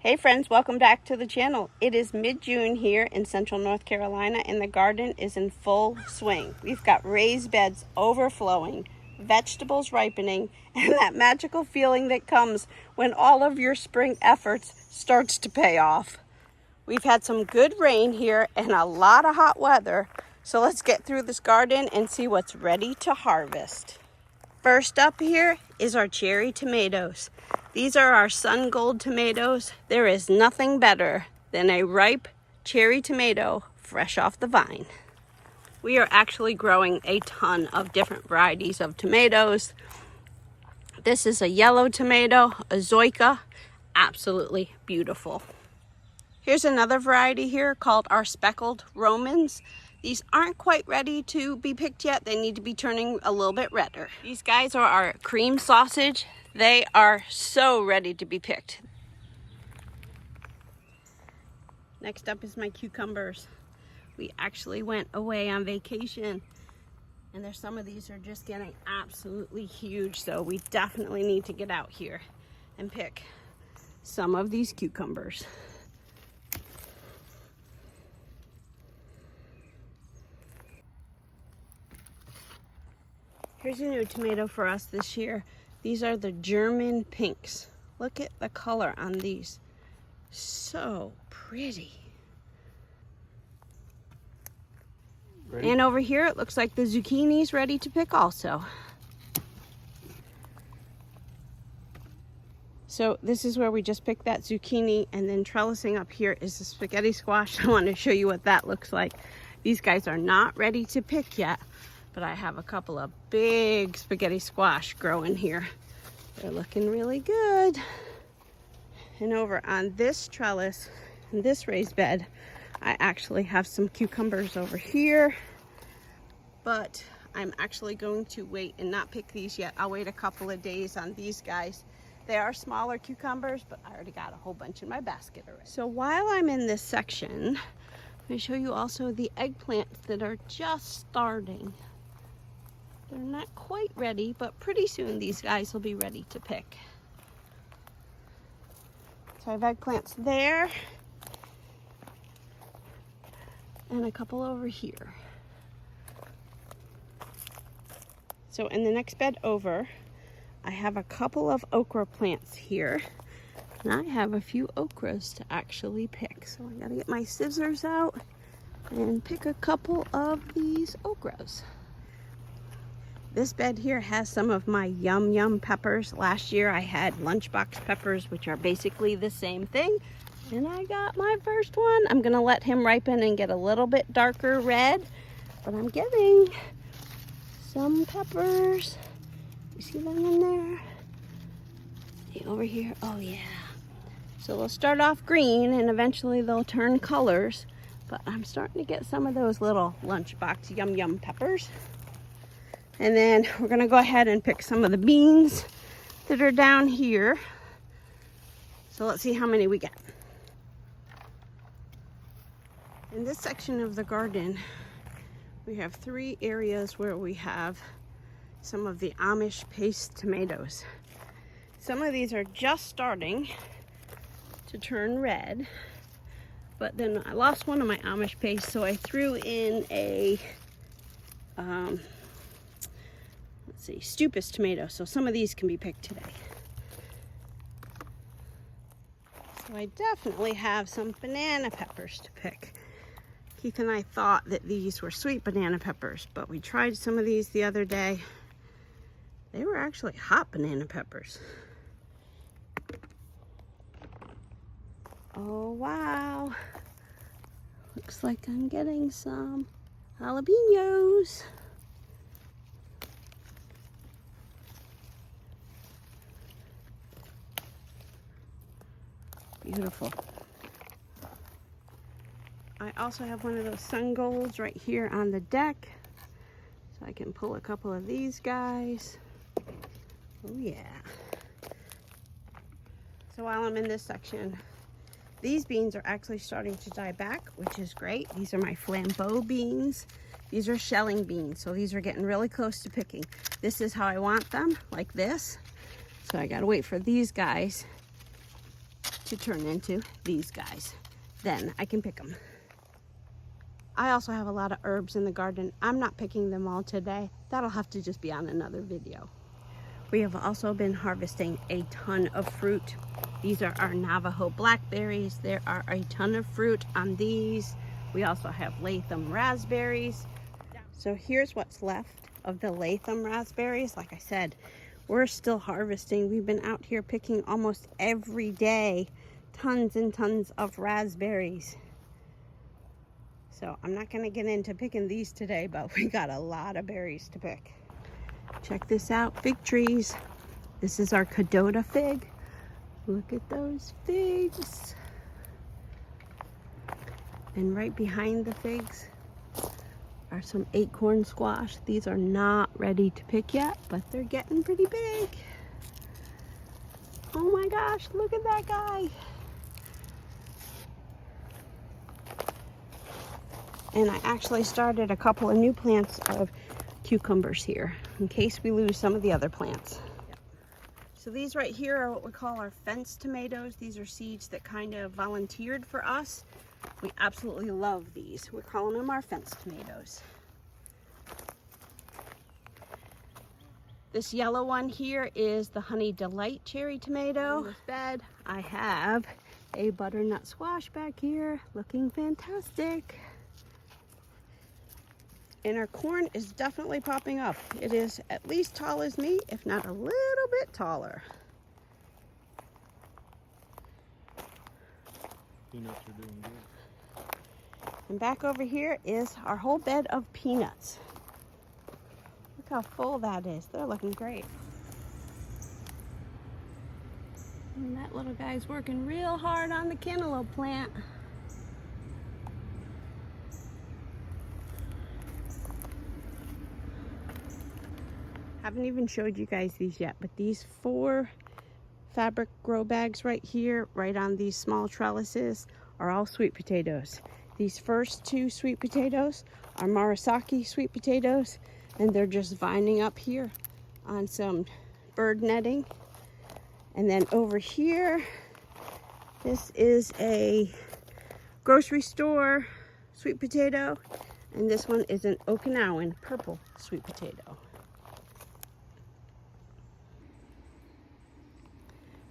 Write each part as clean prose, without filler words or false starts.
Hey friends, welcome back to the channel. It is mid-June here in central North Carolina and the garden is in full swing. We've got raised beds overflowing, vegetables ripening, and that magical feeling that comes when all of your spring efforts starts to pay off. We've had some good rain here and a lot of hot weather, so let's get through this garden and see what's ready to harvest. First up here is our cherry tomatoes. These are our sun gold tomatoes. There is nothing better than a ripe cherry tomato fresh off the vine. We are actually growing a ton of different varieties of tomatoes. This is a yellow tomato, a zoysia, absolutely beautiful. Here's another variety here called our speckled Romans. These aren't quite ready to be picked yet. They need to be turning a little bit redder. These guys are our cream sausage. They are so ready to be picked. Next up is my cucumbers. We actually went away on vacation and there's some of these are just getting absolutely huge. So we definitely need to get out here and pick some of these cucumbers. Here's a new tomato for us this year. These are the German pinks. Look at the color on these. So pretty. Ready? And over here, it looks like the zucchini's ready to pick also. So this is where we just picked that zucchini, and then trellising up here is the spaghetti squash. I want to show you what that looks like. These guys are not ready to pick yet, but I have a couple of big spaghetti squash growing here. They're looking really good. And over on this trellis, in this raised bed, I actually have some cucumbers over here, but I'm actually going to wait and not pick these yet. I'll wait a couple of days on these guys. They are smaller cucumbers, but I already got a whole bunch in my basket already. So while I'm in this section, let me show you also the eggplants that are just starting. They're not quite ready, but pretty soon these guys will be ready to pick. So I have eggplants there and a couple over here. So in the next bed over, I have a couple of okra plants here. And I have a few okras to actually pick. So I gotta get my scissors out and pick a couple of these okras. This bed here has some of my yum yum peppers. Last year I had lunchbox peppers, which are basically the same thing. And I got my first one. I'm gonna let him ripen and get a little bit darker red, but I'm getting some peppers. You see them in there? See over here? Oh yeah. So they'll start off green and eventually they'll turn colors, but I'm starting to get some of those little lunchbox yum yum peppers. And then we're gonna go ahead and pick some of the beans that are down here. So let's see how many we get. In this section of the garden, we have 3 areas where we have some of the Amish paste tomatoes. Some of these are just starting to turn red, but then I lost one of my Amish paste, so I threw in a Stupus tomato, so some of these can be picked today. So I definitely have some banana peppers to pick. Keith and I thought that these were sweet banana peppers, but we tried some of these the other day. They were actually hot banana peppers. Oh wow, looks like I'm getting some jalapenos. Beautiful. I also have one of those sun golds right here on the deck, so I can pull a couple of these guys. Oh yeah. So while I'm in this section, these beans are actually starting to die back, which is great. These are my flambeau beans. These are shelling beans, so these are getting really close to picking. This is how I want them, like this. So I gotta wait for these guys to turn into these guys. Then I can pick them. I also have a lot of herbs in the garden. I'm not picking them all today. That'll have to just be on another video. We have also been harvesting a ton of fruit. These are our Navajo blackberries. There are a ton of fruit on these. We also have Latham raspberries. So here's what's left of the Latham raspberries. Like I said, we're still harvesting. We've been out here picking almost every day. Tons and tons of raspberries. So I'm not gonna get into picking these today, but we got a lot of berries to pick. Check this out, fig trees. This is our Cadota fig. Look at those figs. And right behind the figs are some acorn squash. These are not ready to pick yet, but they're getting pretty big. Oh my gosh, look at that guy. And I actually started a couple of new plants of cucumbers here in case we lose some of the other plants. So these right here are what we call our fence tomatoes. These are seeds that kind of volunteered for us. We absolutely love these. We're calling them our fence tomatoes. This yellow one here is the Honey Delight cherry tomato. In this bed, I have a butternut squash back here looking fantastic. And our corn is definitely popping up. It is at least tall as me, if not a little bit taller. Peanuts are doing good. And back over here is our whole bed of peanuts. Look how full that is. They're looking great. And that little guy's working real hard on the cantaloupe plant. Haven't even showed you guys these yet, but these 4 fabric grow bags right here, right on these small trellises, are all sweet potatoes. These first 2 sweet potatoes are Marasaki sweet potatoes, and they're just vining up here on some bird netting. And then over here, this is a grocery store sweet potato, and this one is an Okinawan purple sweet potato.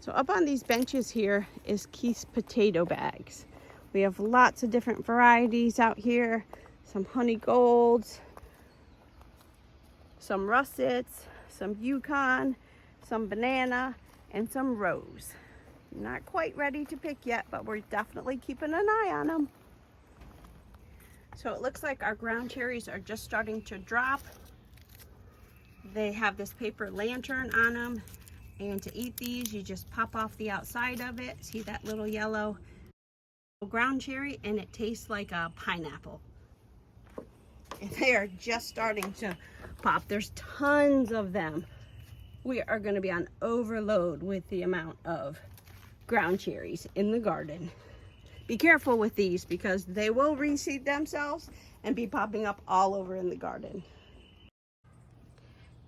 So up on these benches here is Keith's potato bags. We have lots of different varieties out here. Some honey golds, some russets, some Yukon, some banana, and some rose. Not quite ready to pick yet, but we're definitely keeping an eye on them. So it looks like our ground cherries are just starting to drop. They have this paper lantern on them. And to eat these, you just pop off the outside of it. See that little yellow ground cherry? And it tastes like a pineapple. And they are just starting to pop. There's tons of them. We are going to be on overload with the amount of ground cherries in the garden. Be careful with these because they will reseed themselves and be popping up all over in the garden.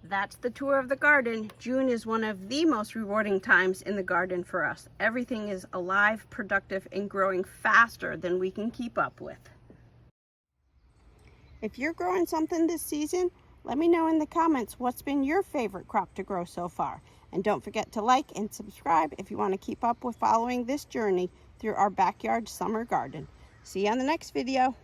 That's the tour of the garden. June is one of the most rewarding times in the garden for us. Everything is alive, productive, and growing faster than we can keep up with. If you're growing something this season, let me know in the comments what's been your favorite crop to grow so far. And don't forget to like and subscribe if you want to keep up with following this journey through our backyard summer garden. See you on the next video.